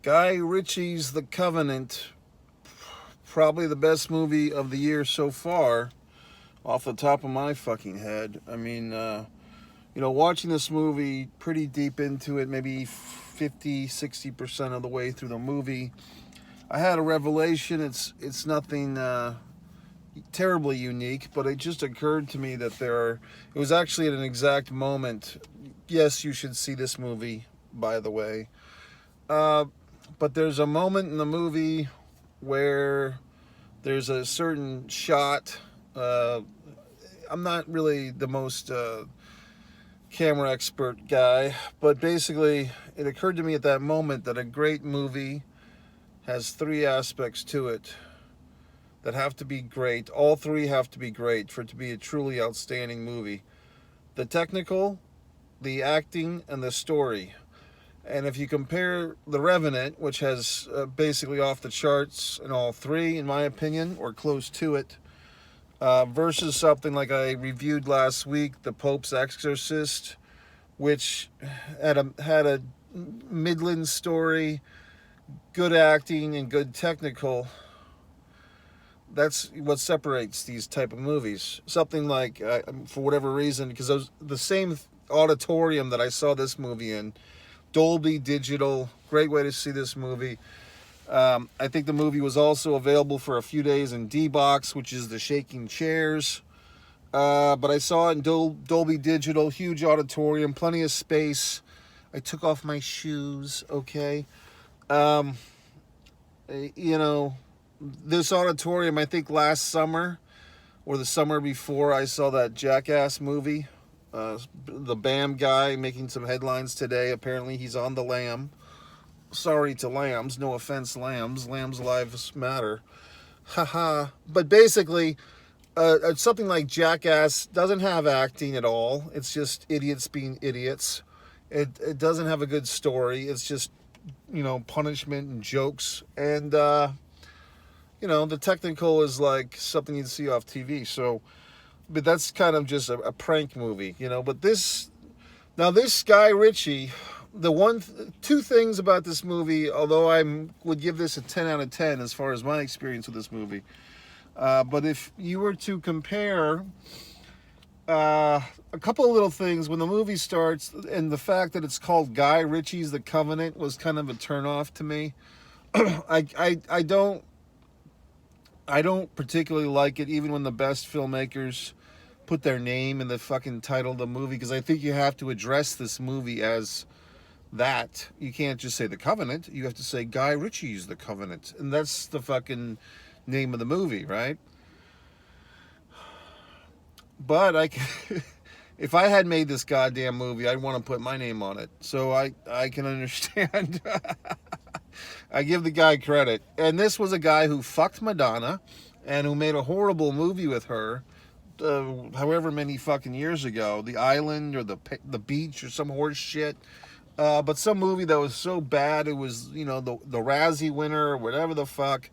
Guy Ritchie's The Covenant, probably the best movie of the year so far, off the top of my fucking head. I mean, watching this movie pretty deep into it, maybe 50-60% of the way through the movie, I had a revelation. It's nothing terribly unique, but it just occurred to me that it was actually at an exact moment. Yes, you should see this movie, by the way. But there's a moment in the movie where there's a certain shot. I'm not really the most camera expert guy, but basically it occurred to me at that moment that a great movie has three aspects to it that have to be great. All three have to be great for it to be a truly outstanding movie: the technical, the acting, and the story. And if you compare The Revenant, which has basically off the charts in all three, in my opinion, or close to it, versus something like I reviewed last week, The Pope's Exorcist, which had a midland story, good acting, and good technical. That's what separates these type of movies. Something like, for whatever reason, because the same auditorium that I saw this movie in, Dolby Digital, great way to see this movie. I think the movie was also available for a few days in D-Box, which is the shaking chairs. But I saw it in Dolby Digital, huge auditorium, plenty of space. I took off my shoes, okay? This auditorium, I think last summer or the summer before, I saw that Jackass movie. The BAM guy making some headlines today. Apparently he's on the lam. Sorry to lambs. No offense, lambs. Lambs' lives matter. Haha. But basically, something like Jackass doesn't have acting at all. It's just idiots being idiots. It doesn't have a good story. It's just, punishment and jokes. And, the technical is like something you'd see off TV. But that's kind of just a prank movie, But this Guy Ritchie, two things about this movie, although I would give this a 10 out of 10 as far as my experience with this movie. But if you were to compare a couple of little things, when the movie starts, and the fact that it's called Guy Ritchie's The Covenant was kind of a turnoff to me. I don't particularly like it, even when the best filmmakers put their name in the fucking title of the movie, because I think you have to address this movie as that. You can't just say The Covenant. You have to say Guy Ritchie's The Covenant. And that's the fucking name of the movie, right? But if I had made this goddamn movie, I'd want to put my name on it. So I can understand. I give the guy credit. And this was a guy who fucked Madonna and who made a horrible movie with her however many fucking years ago. The Island or the Beach or some horse shit. But some movie that was so bad it was, the Razzie winner or whatever the fuck.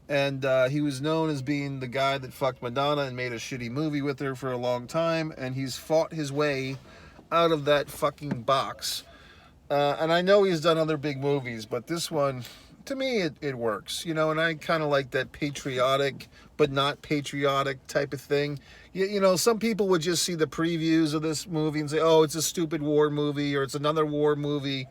And he was known as being the guy that fucked Madonna and made a shitty movie with her for a long time. And he's fought his way out of that fucking box. And I know he's done other big movies, but this one, to me, it works, and I kind of like that patriotic, but not patriotic type of thing. Some people would just see the previews of this movie and say, oh, it's a stupid war movie, or it's another war movie.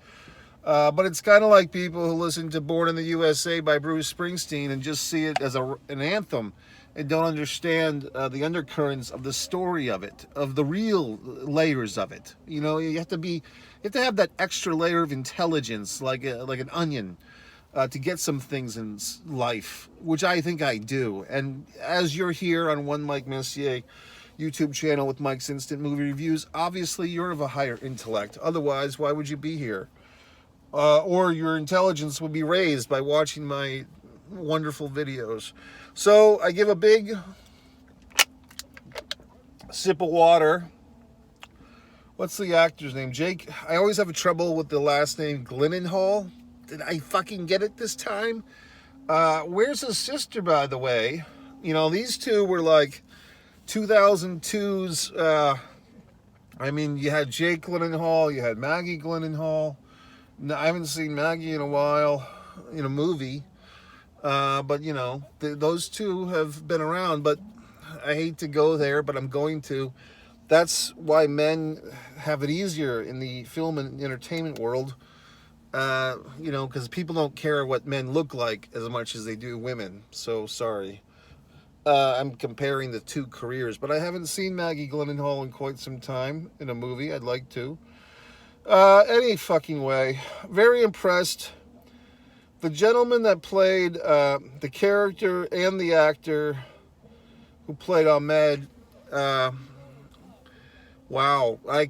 But it's kind of like people who listen to Born in the USA by Bruce Springsteen and just see it as an anthem and don't understand the undercurrents of the story of it, of the real layers of it. You have to have that extra layer of intelligence, like an onion, to get some things in life, which I think I do. And as you're here on One Mike Messier YouTube channel with Mike's Instant Movie Reviews, obviously you're of a higher intellect. Otherwise, why would you be here? Or your intelligence would be raised by watching my wonderful videos. So I give a big sip of water. What's the actor's name? Jake. I always have trouble with the last name Gyllenhaal. Did I fucking get it this time? Where's his sister, by the way? These two were like 2002's. You had Jake Gyllenhaal, you had Maggie Gyllenhaal. No, I haven't seen Maggie in a while. in a movie. But you know, those two have been around. But I hate to go there, but I'm going to. That's why men have it easier in the film and entertainment world. You know, because people don't care what men look like as much as they do women. So sorry. I'm comparing the two careers, but I haven't seen Maggie Gyllenhaal in quite some time in a movie. I'd like to. Any fucking way. Very impressed. The gentleman that played the character and the actor who played Ahmed, wow, I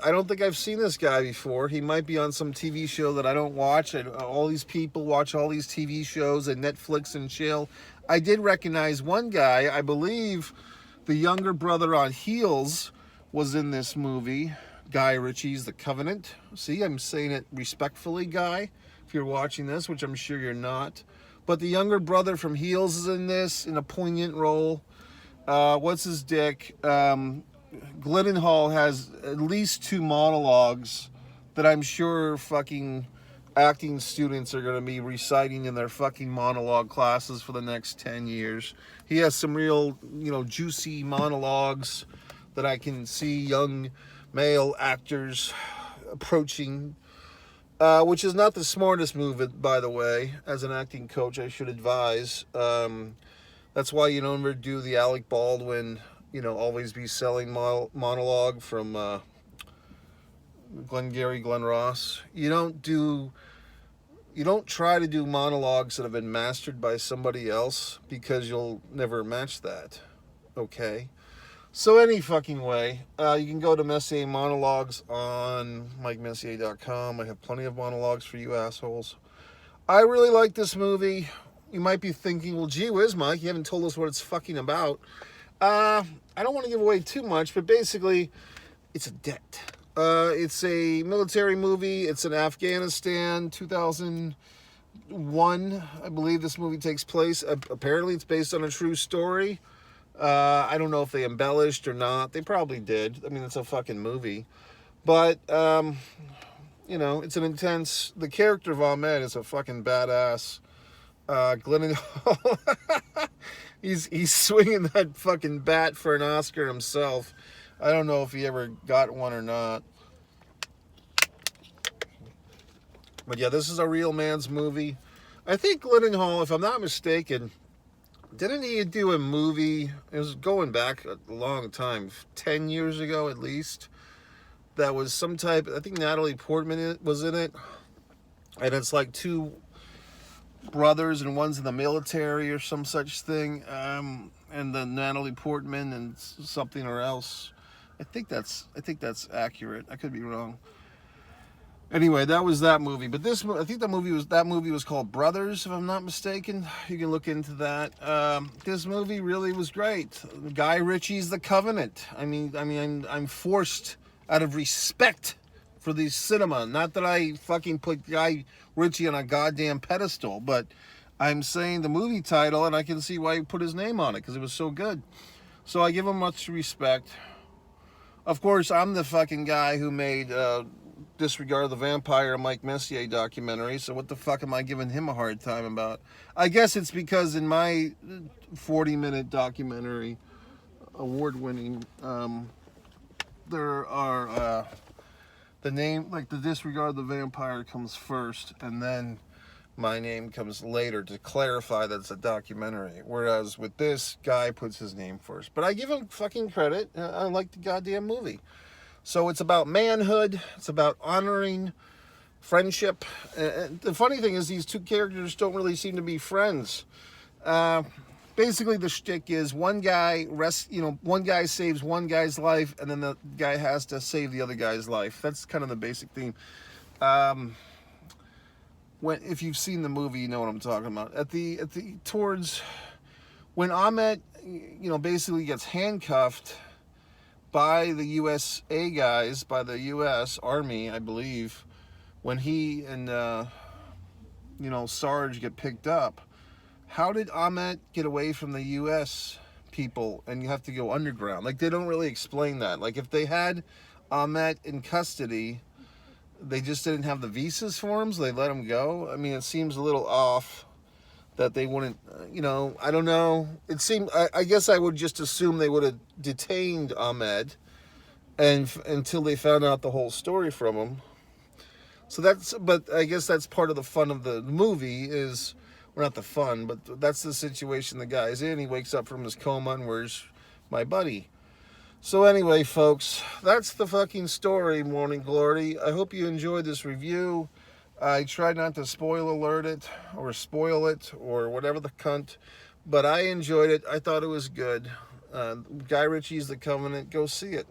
don't think I've seen this guy before. He might be on some TV show that I don't watch. All these people watch all these TV shows and Netflix and chill. I did recognize one guy. I believe the younger brother on Heels was in this movie. Guy Ritchie's The Covenant. See, I'm saying it respectfully, Guy, if you're watching this, which I'm sure you're not. But the younger brother from Heels is in this, in a poignant role. What's his dick? Gyllenhaal has at least 2 monologues that I'm sure fucking acting students are going to be reciting in their fucking monologue classes for the next 10 years. He has some real, you know, juicy monologues that I can see young male actors approaching, which is not the smartest move, by the way. As an acting coach, I should advise. That's why you don't ever do the Alec Baldwin, you know, always be selling monologue from Glengarry Glen Ross. You don't try to do monologues that have been mastered by somebody else, because you'll never match that. Okay? So any fucking way, you can go to Messier Monologues on MikeMessier.com. I have plenty of monologues for you assholes. I really like this movie. You might be thinking, well, gee whiz, Mike, you haven't told us what it's fucking about. I don't want to give away too much, but basically, it's a debt. It's a military movie. It's in Afghanistan, 2001. I believe this movie takes place. Apparently, it's based on a true story. I don't know if they embellished or not. They probably did. I mean, it's a fucking movie. But, you know, it's an intense... The character of Ahmed is a fucking badass. Gyllenhaal... he's swinging that fucking bat for an Oscar himself. I don't know if he ever got one or not. But yeah, this is a real man's movie. I think Gyllenhaal, if I'm not mistaken... Didn't he do a movie, it was going back a long time, 10 years ago at least, that was some type, I think Natalie Portman was in it, and it's like 2 brothers and one's in the military or some such thing, and then Natalie Portman and something or else. I think that's accurate. I could be wrong. Anyway, that was that movie. But this, I think that movie was called Brothers, if I'm not mistaken. You can look into that. This movie really was great. Guy Ritchie's The Covenant. I mean, I'm forced out of respect for the cinema. Not that I fucking put Guy Ritchie on a goddamn pedestal, but I'm saying the movie title, and I can see why he put his name on it, because it was so good. So I give him much respect. Of course, I'm the fucking guy who made Disregard the Vampire Mike Messier documentary, so what the fuck am I giving him a hard time about? I guess it's because in my 40-minute documentary, award-winning, there are the name, like the Disregard the Vampire comes first, and then my name comes later to clarify that it's a documentary, whereas with this, Guy puts his name first. But I give him fucking credit. I like the goddamn movie. So it's about manhood. It's about honoring friendship. The funny thing is, these 2 characters don't really seem to be friends. Basically, the shtick is one guy saves one guy's life, and then the guy has to save the other guy's life. That's kind of the basic theme. If you've seen the movie, you know what I'm talking about. Towards when Ahmet, basically gets handcuffed by the USA guys, by the US Army, I believe, when he and Sarge get picked up. How did Ahmet get away from the US people and you have to go underground? Like, they don't really explain that. Like, if they had Ahmet in custody, they just didn't have the visas for him, so they let him go. I mean, it seems a little off that they wouldn't, I don't know. It seemed, I guess I would just assume they would have detained Ahmed and until they found out the whole story from him. So but I guess that's part of the fun of the movie is, well, not the fun, but that's the situation the guy's in. He wakes up from his coma and where's my buddy? So anyway, folks, that's the fucking story, Morning Glory. I hope you enjoyed this review. I tried not to spoil alert it or spoil it or whatever the cunt, but I enjoyed it. I thought it was good. Guy Ritchie's The Covenant. Go see it.